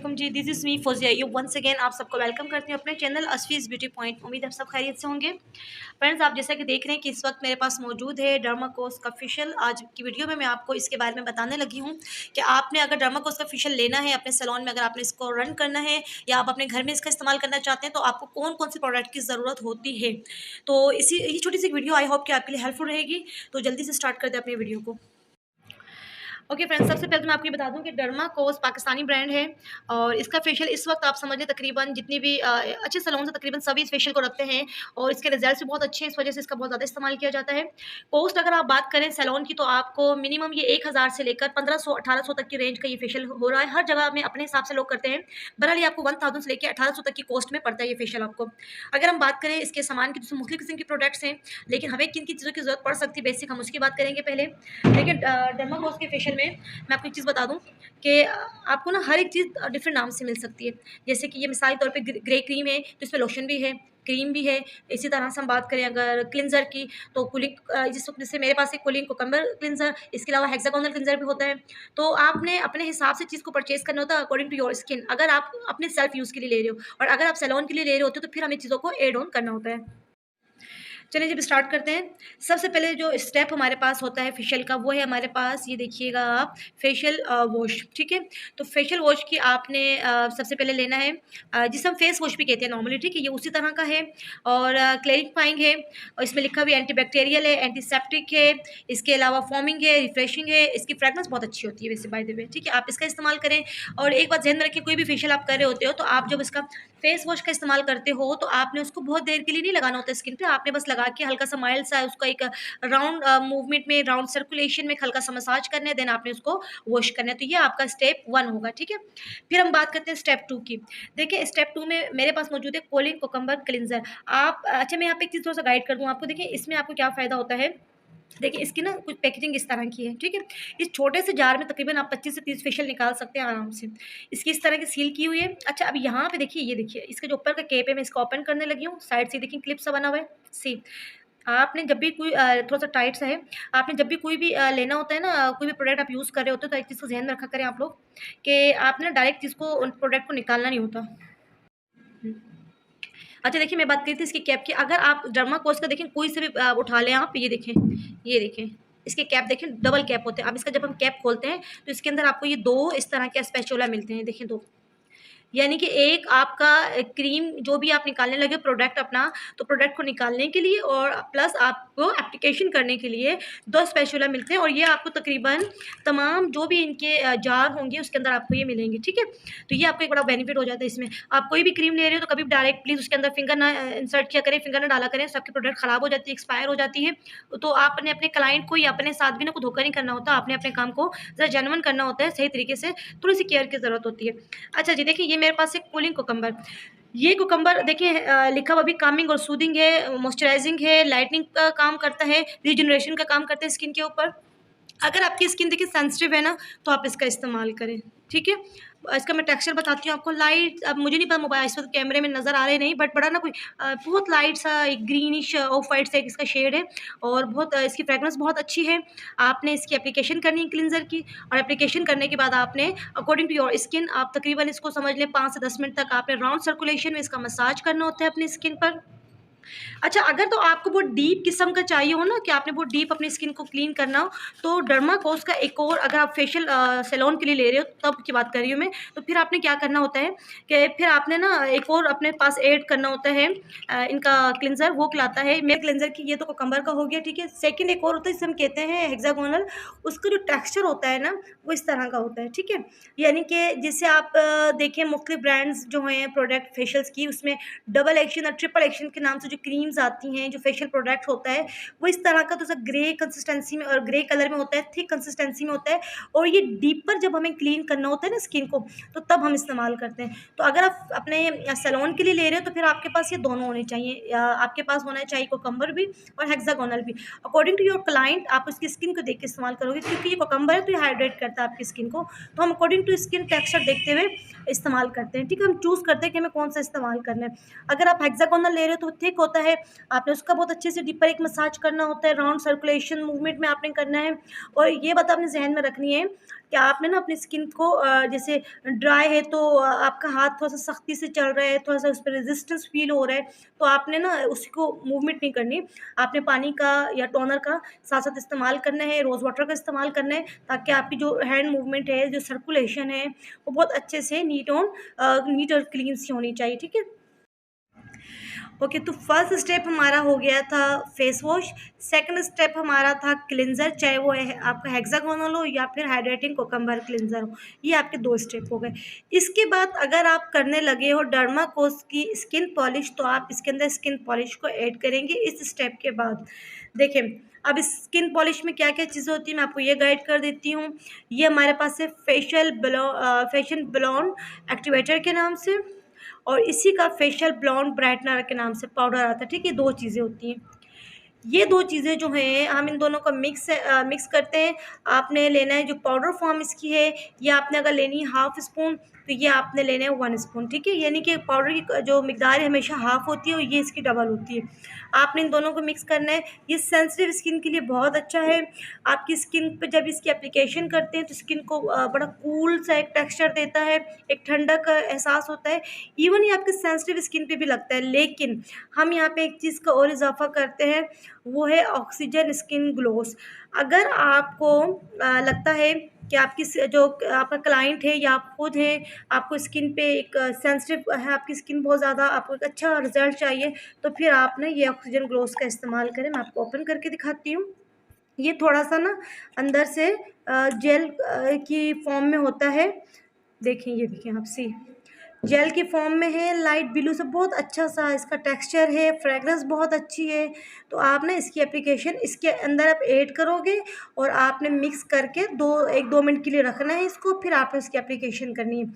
वालेकुम जी, this is me Fauzia you once again. आप सबको वेलकम करती हूँ अपने चैनल अस्वीज़ ब्यूटी पॉइंट। उम्मीद है आप सब खैरियत से होंगे। फ्रेंड्स, आप जैसा कि देख रहे हैं कि इस वक्त मेरे पास मौजूद है डर्माकोस का फेशियल। आज की वीडियो में मैं आपको इसके बारे में बताने लगी हूँ कि आपने अगर डर्माकोस का फेशियल लेना है अपने सैलून में, अगर आपने इसको रन करना है या आप अपने घर में इसका इस्तेमाल करना चाहते हैं, तो आपको कौन कौन सी प्रोडक्ट की ज़रूरत होती है। तो ये छोटी सी वीडियो आई होप कि आपके लिए हेल्पफुल रहेगी। तो जल्दी से स्टार्ट करते हैं अपनी वीडियो को। ओके फ्रेंड्स, सबसे पहले तो मैं आपको ये बता दूं कि डर्माकोस पाकिस्तानी ब्रांड है और इसका फेशियल इस वक्त आप समझ लें तकरीबन जितनी भी अच्छे सैलून से तकरीबन सभी इस फेशियल को रखते हैं और इसके रिजल्ट भी बहुत अच्छे हैं। इस वजह से इसका बहुत ज़्यादा इस्तेमाल किया जाता है। कॉस्ट अगर आप बात करें सैलून की, तो आपको मिनिमम ये 1000 से लेकर 1500-1800 तक की रेंज का ये फेशियल हो रहा है। हर जगह में अपने हिसाब से लोग करते हैं। बहरहाल ये आपको 1000 से लेकर 1800 तक की कॉस्ट में पड़ता है ये फेशियल आपको। अगर हम बात करें इसके सामान की, तो मुख्तलिफ किस्म की प्रोडक्ट्स हैं, लेकिन हमें किन किन चीज़ों की ज़रूरत पड़ सकती है बेसिक हम उसकी बात करेंगे पहले। लेकिन डर्माकोस के फेशियल में मैं आपको एक चीज़ बता दूं कि आपको ना हर एक चीज़ डिफरेंट नाम से मिल सकती है। जैसे कि ये मिसाल के तौर पे ग्रे क्रीम है, तो इसमें लोशन भी है, क्रीम भी है। इसी तरह से हम बात करें अगर क्लिनज़र की, तो कूलिंग जैसे मेरे पास एक कूलिंग कोकम्बर क्लिनज़र, इसके अलावा हेक्सागोनल क्लिनज़र भी होता है। तो आपने अपने हिसाब से चीज़ को परचेज़ करना होता है अकॉर्डिंग टू योर स्किन। अगर आप अपने सेल्फ यूज़ के लिए ले रहे हो और अगर आप सैलून के लिए ले रहे होते हो, तो फिर हमें चीज़ों को एड ऑन करना होता है। चलिए जब स्टार्ट करते हैं। सबसे पहले जो स्टेप हमारे पास होता है फेशियल का, वो है हमारे पास, ये देखिएगा आप, फेशियल वॉश। ठीक है, तो फेशियल वॉश की आपने सबसे पहले लेना है जिसे हम फेस वॉश भी कहते हैं नॉर्मली। ठीक है, ये उसी तरह का है और क्लैरिफाइंग है और इसमें लिखा हुआ एंटीबैक्टीरियल है, एंटीसेप्टिक है, इसके अलावा फॉर्मिंग है, रिफ्रेशिंग है। इसकी फ्रेगनेंस बहुत अच्छी होती है वैसे बाय द वे। ठीक है, आप इसका इस्तेमाल करें। और एक बात ध्यान में रखिए, कोई भी फेशियल आप कर रहे होते हो, तो आप जब इसका फेस वॉश का इस्तेमाल करते हो, तो आपने उसको बहुत देर के लिए नहीं लगाना होता स्किन पे। आपने बस लगा के हल्का सा माइल्ड सा उसका एक राउंड मूवमेंट में, राउंड सर्कुलेशन में हल्का सा मसाज करना है, देन आपने उसको वॉश करना है। तो ये आपका स्टेप 1 होगा। ठीक है, फिर हम बात करते हैं स्टेप 2 की। देखिए स्टेप 2 में मेरे पास मौजूद है कोलिन कोकम्बर क्लिनजर। आप अच्छा, मैं यहाँ पे एक चीज़ थोड़ा सा गाइड कर दूँ आपको। देखिए इसमें आपको क्या फ़ायदा होता है। देखिए इसकी ना कुछ पैकेजिंग इस तरह की है। ठीक है, इस छोटे से जार में तकरीबन आप 25 से 30 फेशियल निकाल सकते हैं आराम से। इसकी इस तरह की सील की हुई है। अच्छा, अब यहाँ पे देखिए, ये देखिए इसका जो ऊपर का केप है, मैं इसको ओपन करने लगी हूँ। साइड से देखिए क्लिप सा बना हुआ है। सी आपने जब भी कोई थोड़ा-सा टाइट सा है, आपने जब भी कोई भी लेना होता है ना, कोई भी प्रोडक्ट आप यूज़ कर रहे होते हो, तो एक चीज़ को ज़हन में रखा करें आप लोग कि आपने डायरेक्ट चीज़ को, उन प्रोडक्ट को निकालना नहीं होता। हुँ। अच्छा देखिए, मैं बात करी थी इसकी कैप की। अगर आप डर्माकोस का देखें कोई से भी उठा लें आप, ये देखें, इसके कैप देखें, डबल कैप होते हैं। अब इसका जब हम कैप खोलते हैं, तो इसके अंदर आपको ये 2 इस तरह के स्पैचुला मिलते हैं। देखें 2, यानी कि एक आपका क्रीम जो भी आप निकालने लगे प्रोडक्ट अपना, तो प्रोडक्ट को निकालने के लिए और प्लस आपको एप्लीकेशन करने के लिए 2 स्पैचुला मिलते हैं और ये आपको तकरीबन तमाम जो भी इनके जार होंगे उसके अंदर आपको ये मिलेंगे। ठीक है, तो ये आपको एक बड़ा बेनिफिट हो जाता है इसमें। आप कोई भी क्रीम ले रहे हो, तो कभी डायरेक्ट प्लीज़ उसके अंदर फिंगर ना इंसर्ट किया करें, फिंगर ना डाला करें। सबकी प्रोडक्ट ख़राब हो जाती है, एक्सपायर हो जाती है। तो आपने अपने क्लाइंट को या अपने साथ भी ना को धोखा नहीं करना होता। आपने अपने काम को ज़रा जेन्युइन करना होता है, सही तरीके से। थोड़ी-सी केयर की ज़रूरत होती है। अच्छा जी, देखिए ये मेरे पास एक कूलिंग कोकम्बर। ये कोकम्बर देखिए लिखा हुआ भी कामिंग और सूदिंग है, मॉइस्चराइजिंग है, लाइटनिंग का काम करता है, रिजेनरेशन का काम करता है स्किन के ऊपर। अगर आपकी स्किन देखिए सेंसिटिव है ना, तो आप इसका इस्तेमाल करें। ठीक है, इसका मैं टेक्सचर बताती हूँ आपको। लाइट, अब मुझे नहीं पता मोबाइल इस वक्त कैमरे में नज़र आ रहे नहीं, बट बड़ा ना कोई बहुत लाइट सा एक ग्रीनिश ऑफ वाइट सा एक इसका शेड है और बहुत इसकी फ्रेगनेंस बहुत अच्छी है। आपने इसकी एप्लीकेशन करनी है क्लिनज़र की, और एप्लीकेशन करने के बाद आपने अकॉर्डिंग टू योर स्किन आप तकरीबन इसको समझ लें 5 से 10 मिनट तक आपने राउंड सर्कुलेशन में इसका मसाज करना होता है अपनी स्किन पर। अच्छा, अगर तो आपको बहुत डीप किस्म का चाहिए हो ना, कि आपने बहुत डीप अपनी स्किन को क्लीन करना हो, तो डर्माकोस का एक और, अगर आप फेशियल सैलून के लिए ले रहे हो तब की बात कर रही हूँ मैं, तो फिर आपने क्या करना होता है कि फिर आपने ना एक और अपने पास ऐड करना होता है इनका क्लिनज़र। वो कहलाता है मेरे क्लिनज़र की, ये तो कोकम्बर का हो गया। ठीक है, सेकंड एक और होता है जिसे हम कहते हैं हेक्सागोनल। उसका जो टेक्सचर होता है ना, वो इस तरह का होता है। ठीक है, यानी कि जिससे आप देखें मुख्तलिफ ब्रांड्स जो हैं प्रोडक्ट फेशियल्स की, उसमें डबल एक्शन और ट्रिपल एक्शन के नाम से जो क्रीम्स आती हैं, जो फेशियल प्रोडक्ट होता है, वो इस तरह का तो ग्रे कंसिस्टेंसी में और ग्रे कलर में होता है, थिक कंसिस्टेंसी में होता है। और ये डीपर जब हमें क्लीन करना होता है ना स्किन को, तो तब हम इस्तेमाल करते हैं। तो अगर आप अपने सैलून के लिए ले रहे हो, तो फिर आपके पास ये दोनों होने चाहिए, या आपके पास होना चाहिए कोकम्बर भी और हेक्सागोनल भी। अकॉर्डिंग टू योर क्लाइंट आप उसकी स्किन को देख के इस्तेमाल करोगे, क्योंकि ये कोकम्बर है तो ये हाइड्रेट करता है आपकी स्किन को, तो हम अकॉर्डिंग टू स्किन टेक्सचर देखते हुए इस्तेमाल करते हैं। ठीक है, हम चूज़ करते हैं कि हमें कौन सा इस्तेमाल करना है। अगर आप हेक्सागोनल ले रहे हो तो थिक होता है, आपने उसका बहुत अच्छे से डीपर एक मसाज करना होता है, राउंड सर्कुलेशन मूवमेंट में आपने करना है। और ये बात आपने जहन में रखनी है कि आपने ना अपनी स्किन को जैसे ड्राई है तो आपका हाथ थोड़ा सा सख्ती से चल रहा है, थोड़ा सा उस पर रेजिस्टेंस फील हो रहा है, तो आपने ना उसको मूवमेंट नहीं करनी, आपने पानी का या टोनर का साथ साथ इस्तेमाल करना है, रोज़ वाटर का इस्तेमाल करना है, ताकि आपकी जो हैंड मूवमेंट है, जो सर्कुलेशन है, वो बहुत अच्छे से नीट और क्लीन सी होनी चाहिए। ठीक है, ओके। तो फर्स्ट स्टेप हमारा हो गया था फेस वॉश, सेकंड स्टेप हमारा था क्लिनज़र, चाहे वो आपका हेक्सागोनल हो या फिर हाइड्रेटिंग कोकम्बर क्लिनज़र हो, ये आपके 2 स्टेप हो गए। इसके बाद अगर आप करने लगे हो डर्माकोस की स्किन पॉलिश, तो आप इसके अंदर स्किन पॉलिश को ऐड करेंगे इस स्टेप के बाद। देखिए, अब इस स्किन पॉलिश में क्या क्या चीज़ें होती हैं मैं आपको ये गाइड कर देती हूँ। ये हमारे पास है फेशियल ब्लॉन्ड एक्टिवेटर के नाम से, और इसी का फेशियल ब्लॉन्ड ब्राइटनर के नाम से पाउडर आता है। ठीक है, 2 चीज़ें होती हैं। ये 2 चीज़ें जो हैं हम इन दोनों को मिक्स करते हैं। आपने लेना है जो पाउडर फॉर्म इसकी है, ये आपने अगर लेनी है हाफ़ स्पून, तो ये आपने लेना है 1 स्पून। ठीक है, यानी कि पाउडर की जो मिकदार है हमेशा हाफ़ होती है और ये इसकी डबल होती है। आपने इन दोनों को मिक्स करना है। ये सेंसिटिव स्किन के लिए बहुत अच्छा है। आपकी स्किन पे जब इसकी एप्लीकेशन करते हैं तो स्किन को बड़ा कूल सा एक टेक्सचर देता है, एक ठंडक का एहसास होता है। इवन ये आपके सेंसिटिव स्किन पे भी लगता है, लेकिन हम यहाँ पे एक चीज़ का और इजाफा करते हैं, वो है ऑक्सीजन स्किन ग्लोस। अगर आपको लगता है कि जो आपका क्लाइंट है या आप खुद हैं, आपको स्किन पे एक सेंसिटिव है आपकी स्किन बहुत ज़्यादा, आपको एक अच्छा रिजल्ट चाहिए, तो फिर आप ना ये ऑक्सीजन ग्लोस का इस्तेमाल करें। मैं आपको ओपन करके दिखाती हूँ। ये थोड़ा सा ना अंदर से जेल की फॉर्म में होता है। देखिए, ये देखिए आप सी जेल की फॉर्म में है, लाइट ब्लू से, बहुत अच्छा सा इसका टेक्सचर है, फ्रेगरेंस बहुत अच्छी है। तो आप ना इसकी एप्लीकेशन इसके अंदर आप ऐड करोगे और आपने मिक्स करके 1-2 मिनट के लिए रखना है इसको, फिर आपने इसकी एप्लीकेशन करनी है।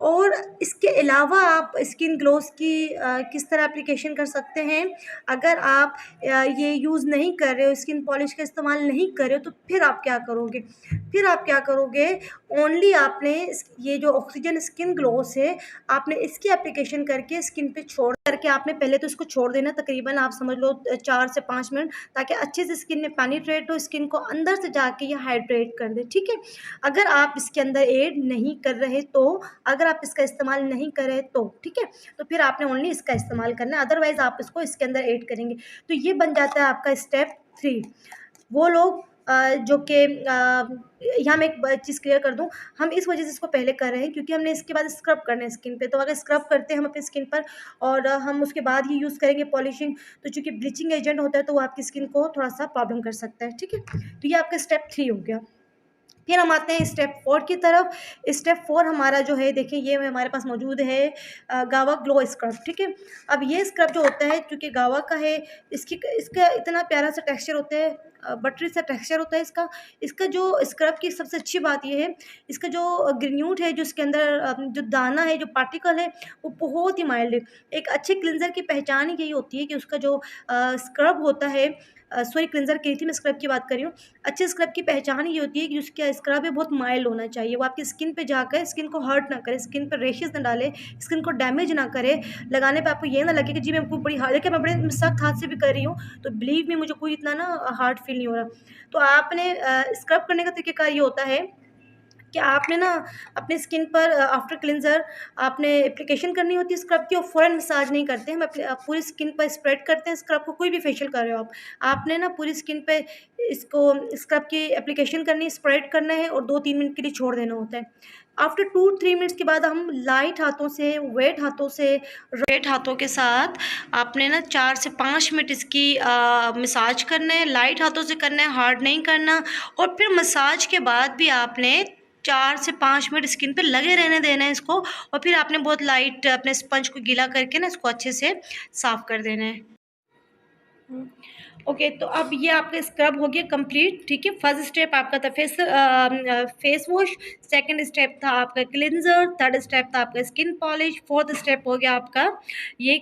और इसके अलावा आप स्किन ग्लोस की किस तरह एप्लीकेशन कर सकते हैं, अगर आप ये यूज़ नहीं कर रहे हो, स्किन पॉलिश का इस्तेमाल नहीं कर रहे हो, तो फिर आप क्या करोगे, ओनली आपने ये जो ऑक्सीजन स्किन ग्लोस है, आपने इसकी एप्लीकेशन करके स्किन पे छोड़ करके आपने पहले तो इसको छोड़ देना, तकरीबन आप समझ लो 4 से 5 मिनट, ताकि अच्छे से स्किन में पेनिट्रेट हो, स्किन को अंदर से जाके ये हाइड्रेट कर दे। ठीक है, अगर आप इसके अंदर ऐड नहीं कर रहे तो, अगर आप इसका इस्तेमाल नहीं कर रहे तो, ठीक है, तो फिर आपने ओनली इसका इस्तेमाल करना है, अदरवाइज़ आप इसको इसके अंदर ऐड करेंगे। तो ये बन जाता है आपका स्टेप 3। वो लोग जो कि यहाँ मैं एक चीज़ क्लियर कर दूँ, हम इस वजह से इसको पहले कर रहे हैं क्योंकि हमने इसके बाद स्क्रब करना है स्किन पे। तो अगर स्क्रब करते हैं हम अपनी स्किन पर और हम उसके बाद ही यूज़ करेंगे पॉलिशिंग, तो चूँकि ब्लीचिंग एजेंट होता है तो वो आपकी स्किन को थोड़ा-सा प्रॉब्लम कर सकता है। ठीक है? तो ये आपका स्टेप 3 हो गया। फिर हम आते हैं स्टेप 4 की तरफ। स्टेप 4 हमारा जो है, देखिए ये हमारे पास मौजूद है गावा ग्लो स्क्रब। ठीक है, अब ये स्क्रब जो होता है क्योंकि गावा का है, इसका इतना प्यारा सा टेक्सचर होता है, बटरी सा टेक्सचर होता है इसका जो स्क्रब की सबसे अच्छी बात ये है, इसका जो ग्रेन्यूट है, जो इसके अंदर जो दाना है, जो पार्टिकल है, वो बहुत ही माइल्ड है। एक अच्छे क्लिनज़र की पहचान ही यही होती है कि उसका जो स्क्रब होता है, सॉरी क्लिनज़र कही थी मैं, स्क्रब की बात कर रही हूँ। अच्छे स्क्रब की पहचान ये होती है कि उसका स्क्रब है बहुत माइल्ड होना चाहिए, वो आपकी स्किन पे जाकर स्किन को हर्ट ना करे, स्किन पर रेशेस ना डाले, स्किन को डैमेज ना करे, लगाने पे आपको ये ना लगे कि जी मैं कोई बड़ी हार्ड, देखिए मैं बड़े सख्त हाथ से भी कर रही हूँ, तो बिलीव मी मुझे कोई इतना ना हार्ड फील नहीं हो रहा। तो आपने स्क्रब करने का तरीक़ेकार ये होता है कि आपने ना अपनी स्किन पर आफ्टर क्लिनज़र आपने एप्लीकेशन करनी होती है स्क्रब की, और फ़ौरन मसाज नहीं करते हैं, हम पूरी स्किन पर स्प्रेड करते हैं स्क्रब को। कोई भी फेशियल कर रहे हो आपने ना पूरी स्किन पे इसको स्क्रब की एप्लीकेशन करनी है, स्प्रेड करना है और 2-3 मिनट के लिए छोड़ देना होता है। आफ्टर 2-3 मिनट्स के बाद हम लाइट हाथों से, वेट हाथों के साथ आपने ना 4 से 5 मिनट इसकी मसाज करना है, लाइट हाथों से करना है, हार्ड नहीं करना। और फिर मसाज के बाद भी आपने 4 से 5 मिनट स्किन पे लगे रहने देना है इसको, और फिर आपने बहुत लाइट अपने स्पंज को गीला करके ना इसको अच्छे से साफ़ कर देना है। ओके, तो अब ये आपका स्क्रब हो गया कंप्लीट, ठीक है। फर्स्ट स्टेप आपका था फेस वॉश, सेकंड स्टेप था आपका क्लिनजर, थर्ड स्टेप था आपका स्किन पॉलिश, फोर्थ स्टेप हो गया आपका ये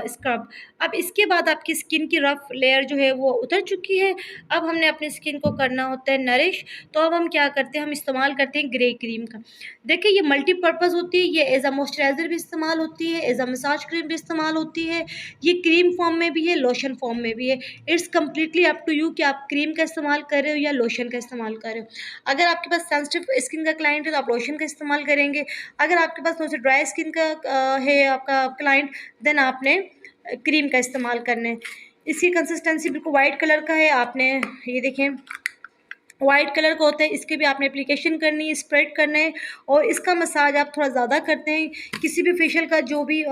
स्क्रब। अब इसके बाद आपकी स्किन की रफ लेयर जो है वो उतर चुकी है। अब हमने अपनी स्किन को करना होता है नरिश। तो अब हम क्या करते हैं, हम इस्तेमाल करते हैं ग्रे क्रीम का। देखिए ये मल्टीपर्पज़ होती है, ये एज अ मॉइस्चराइज़र भी इस्तेमाल होती है, एज अ मसाज क्रीम भी इस्तेमाल होती है, ये क्रीम फॉर्म में भी है, लोशन फॉर्म में भी है। It's completely up to you कि आप क्रीम का इस्तेमाल कर रहे हो या लोशन का इस्तेमाल कर रहे हो। अगर आपके पास सेंसिटिव स्किन का क्लाइंट है तो आप लोशन का इस्तेमाल करेंगे। अगर आपके पास थोड़ा सा ड्राई स्किन का है आपका क्लाइंट, देन आपने क्रीम का इस्तेमाल करना है। इसकी कंसिस्टेंसी बिल्कुल वाइट कलर का है। आपने ये देखें वाइट कलर का होता है, इसके भी आपने एप्लीकेशन करनी है, स्प्रेड करना है, और इसका मसाज आप थोड़ा ज़्यादा करते हैं। किसी भी फेशियल का जो भी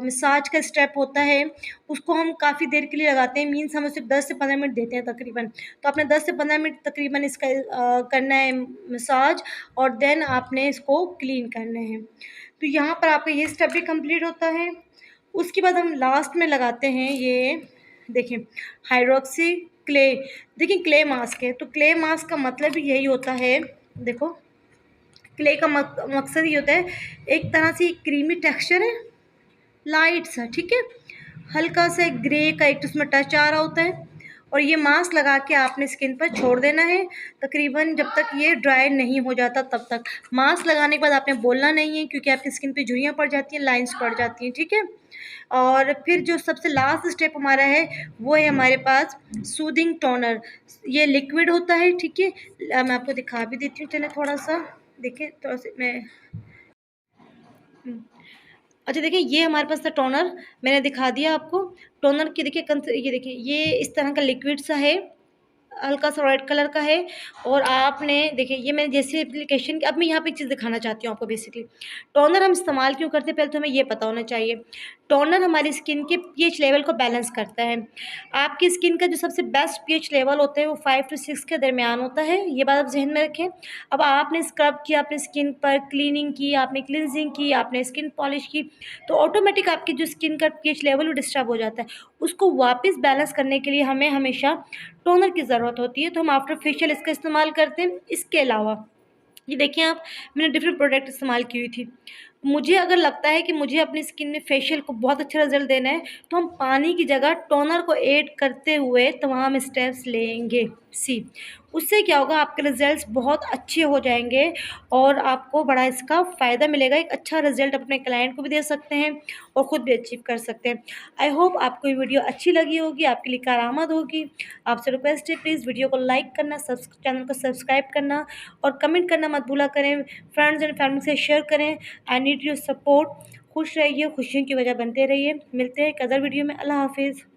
मसाज का स्टेप होता है उसको हम काफ़ी देर के लिए लगाते हैं, मीन्स हम सिर्फ 10 से 15 मिनट देते हैं तकरीबन। तो आपने 10 से 15 मिनट तकरीबन इसका करना है मसाज, और देन आपने इसको क्लीन करना है। तो यहाँ पर आपका ये स्टेप भी कंप्लीट होता है। उसके बाद हम लास्ट में लगाते हैं ये देखें हाइड्रोक्सी क्ले। देखिए क्ले मास्क है, तो क्ले मास्क का मतलब ही यही होता है। देखो क्ले का मकसद ये होता है, एक तरह से क्रीमी टेक्सचर है, लाइट सा, ठीक है, हल्का सा ग्रे का एक उसमें टच आ रहा होता है, और ये मास्क लगा के आपने स्किन पर छोड़ देना है तकरीबन जब तक ये ड्राई नहीं हो जाता तब तक। मास्क लगाने के बाद आपने बोलना नहीं है, क्योंकि आपकी स्किन पे झुर्रियाँ पड़ जाती हैं, लाइंस पड़ जाती हैं, ठीक है। और फिर जो सबसे लास्ट स्टेप हमारा है वो है हमारे पास सूदिंग टोनर। ये लिक्विड होता है, ठीक है। मैं आपको दिखा भी देती हूँ, चले थोड़ा सा देखें, थोड़ा सा मैं अच्छा देखिए ये हमारे पास था टोनर, मैंने दिखा दिया आपको। टोनर की देखिए ये देखिए ये इस तरह का लिक्विड सा है, हल्का सा रेड कलर का है। और आपने देखिए ये मैंने जैसे एप्लीकेशन अब मैं यहाँ पे एक चीज़ दिखाना चाहती हूँ आपको। बेसिकली टोनर हम इस्तेमाल क्यों करते हैं, पहले तो हमें ये पता होना चाहिए। टोनर हमारी स्किन के पीएच लेवल को बैलेंस करता है। आपकी स्किन का जो सबसे बेस्ट पीएच लेवल होता है वो 5 से 6 के दरमियान होता है, ये बात आप जहन में रखें। अब आपने स्क्रब किया अपनी स्किन पर, क्लीनिंग की आपने, क्लिनजिंग की आपने, स्किन पॉलिश की, तो ऑटोमेटिक आपकी जो स्किन का पीएच लेवल वो डिस्टर्ब हो जाता है। उसको वापस बैलेंस करने के लिए हमें हमेशा टोनर की ज़रूरत होती है, तो हम आफ्टर फेशियल इसका इस्तेमाल करते हैं। इसके अलावा ये देखिए आप, मैंने डिफरेंट प्रोडक्ट इस्तेमाल की हुई थी। मुझे अगर लगता है कि मुझे अपनी स्किन में फेशियल को बहुत अच्छा रिजल्ट देना है, तो हम पानी की जगह टोनर को ऐड करते हुए तमाम स्टेप्स लेंगे। सी उससे क्या होगा, आपके रिजल्ट्स बहुत अच्छे हो जाएंगे, और आपको बड़ा इसका फ़ायदा मिलेगा। एक अच्छा रिजल्ट अपने क्लाइंट को भी दे सकते हैं और ख़ुद भी अचीव कर सकते हैं। आई होप आपको ये वीडियो अच्छी लगी होगी, आपके लिए कारआमद होगी। आपसे रिक्वेस्ट है प्लीज़ वीडियो को लाइक करना, चैनल को सब्सक्राइब करना, और कमेंट करना मत भूला करें। फ्रेंड्स एंड फैमिली से शेयर करें। I need your support. खुश रहिए, खुशियों की वजह बनते रहिए। मिलते हैं एक अदर वीडियो में। अल्लाह हाफिज़।